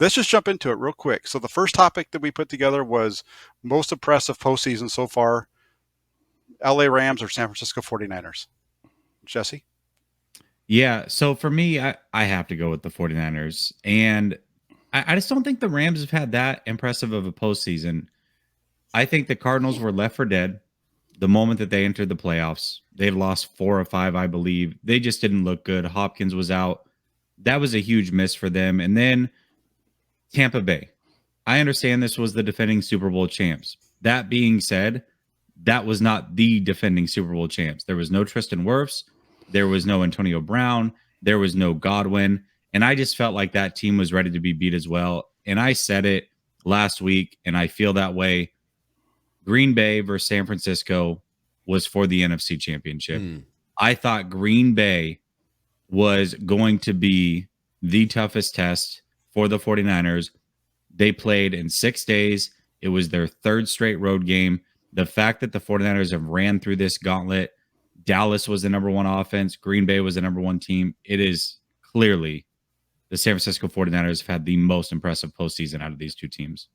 let's just jump into it real quick. So the first topic that we put together was most impressive postseason so far, LA Rams or San Francisco 49ers. Jesse? Yeah, so for me, I have to go with the 49ers. And I just don't think the Rams have had that impressive of a postseason. I think the Cardinals were left for dead the moment that they entered the playoffs. They've lost 4 or 5, I believe. They just didn't look good. Hopkins was out. That was a huge miss for them. And then Tampa Bay. I understand this was the defending Super Bowl champs. That being said, that was not the defending Super Bowl champs. There was no Tristan Wirfs. There was no Antonio Brown. There was no Godwin. And I just felt like that team was ready to be beat as well. And I said it last week, and I feel that way. Green Bay versus San Francisco was for the NFC Championship. I thought Green Bay was going to be the toughest test for the 49ers. They played in 6 days. It was their third straight road game. The fact that the 49ers have ran through this gauntlet, Dallas was the number one offense, Green Bay was the number one team. It is clearly the San Francisco 49ers have had the most impressive postseason out of these two teams.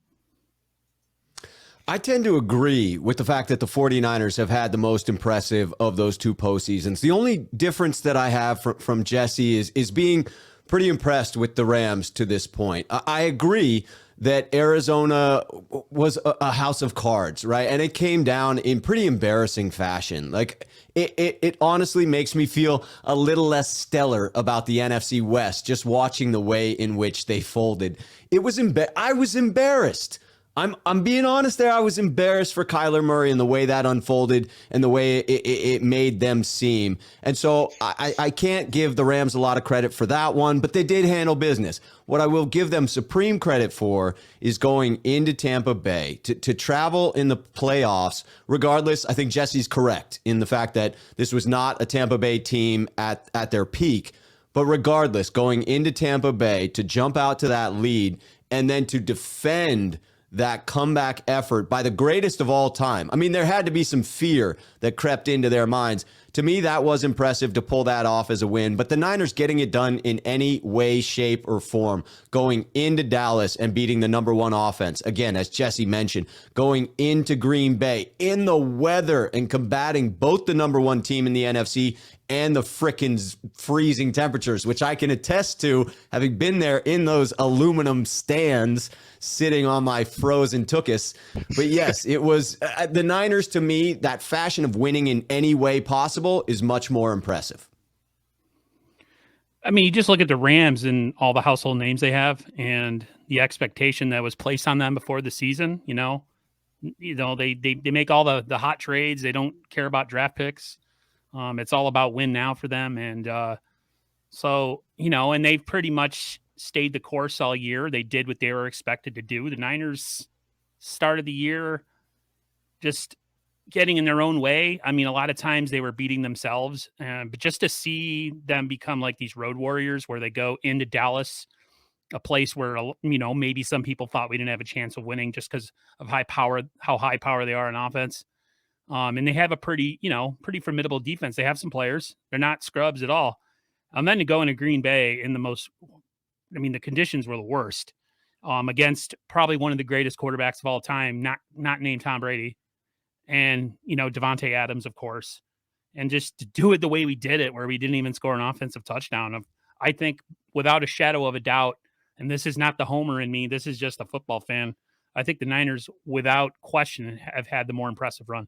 I tend to agree with the fact that the 49ers have had the most impressive of those two postseasons. The only difference that I have from Jesse is being pretty impressed with the Rams to this point. I agree that Arizona was a house of cards, right? And it came down in pretty embarrassing fashion. Like, it honestly makes me feel a little less stellar about the NFC West just watching the way in which they folded. I was embarrassed. I'm being honest there. I was embarrassed for Kyler Murray and the way that unfolded and the way it made them seem. And so I can't give the Rams a lot of credit for that one, but they did handle business. What I will give them supreme credit for is going into Tampa Bay to travel in the playoffs. Regardless, I think Jesse's correct in the fact that this was not a Tampa Bay team at their peak. But regardless, going into Tampa Bay to jump out to that lead and then to defend that comeback effort by the greatest of all time. I mean, there had to be some fear that crept into their minds. To me, that was impressive to pull that off as a win. But the Niners getting it done in any way, shape, or form, going into Dallas and beating the number one offense. Again, as Jesse mentioned, going into Green Bay in the weather and combating both the number one team in the NFC and the frickin' freezing temperatures, which I can attest to having been there in those aluminum stands sitting on my frozen tuchus. But yes, it was the Niners, to me, that fashion of winning in any way possible is much more impressive. I mean, you just look at the Rams and all the household names they have and the expectation that was placed on them before the season. They make all the hot trades. They don't care about draft picks. It's all about win now for them. And and they've pretty much stayed the course all year. They did what they were expected to do. The Niners started the year just getting in their own way. I mean, a lot of times they were beating themselves, but just to see them become like these road warriors where they go into Dallas, a place where, maybe some people thought we didn't have a chance of winning just because of how high power they are in offense. And they have a pretty formidable defense. They have some players. They're not scrubs at all. And then to go into Green Bay in the conditions were the worst, against probably one of the greatest quarterbacks of all time, not named Tom Brady, and, Devontae Adams, of course. And just to do it the way we did it, where we didn't even score an offensive touchdown. I think without a shadow of a doubt, and this is not the homer in me, this is just a football fan, I think the Niners, without question, have had the more impressive run.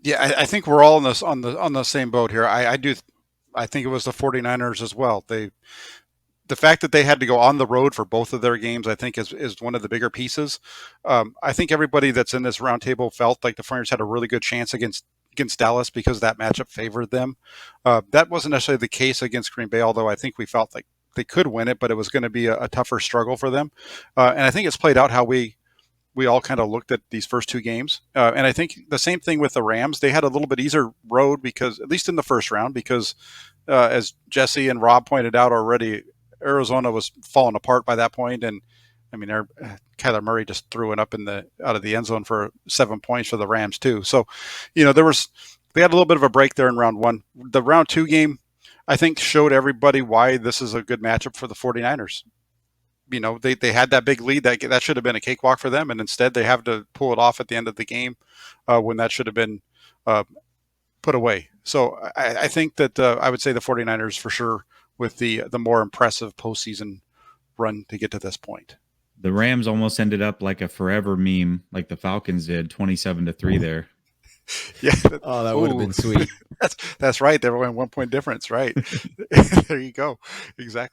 Yeah, I think we're all on the same boat here. I think it was the 49ers as well. The fact that they had to go on the road for both of their games, I think, is one of the bigger pieces. I think everybody that's in this roundtable felt like the 49ers had a really good chance against Dallas because that matchup favored them. That wasn't necessarily the case against Green Bay, although I think we felt like they could win it, but it was going to be a tougher struggle for them. And I think it's played out how we all kind of looked at these first two games. And I think the same thing with the Rams. They had a little bit easier road because, at least in the first round, because as Jesse and Rob pointed out already, Arizona was falling apart by that point. And I mean, Kyler Murray just threw it up out of the end zone for 7 points for the Rams too. So, they had a little bit of a break there in round one. The round two game, I think, showed everybody why this is a good matchup for the 49ers. they had that big lead that should have been a cakewalk for them, and instead they have to pull it off at the end of the game when that should have been put away. So I think that I would say the 49ers for sure with the more impressive postseason run to get to this point. The Rams almost ended up like a forever meme, like the Falcons did, 27-3 there. Yeah. Oh, that would have been sweet. That's right. They were in 1 point difference, right? There you go. Exactly.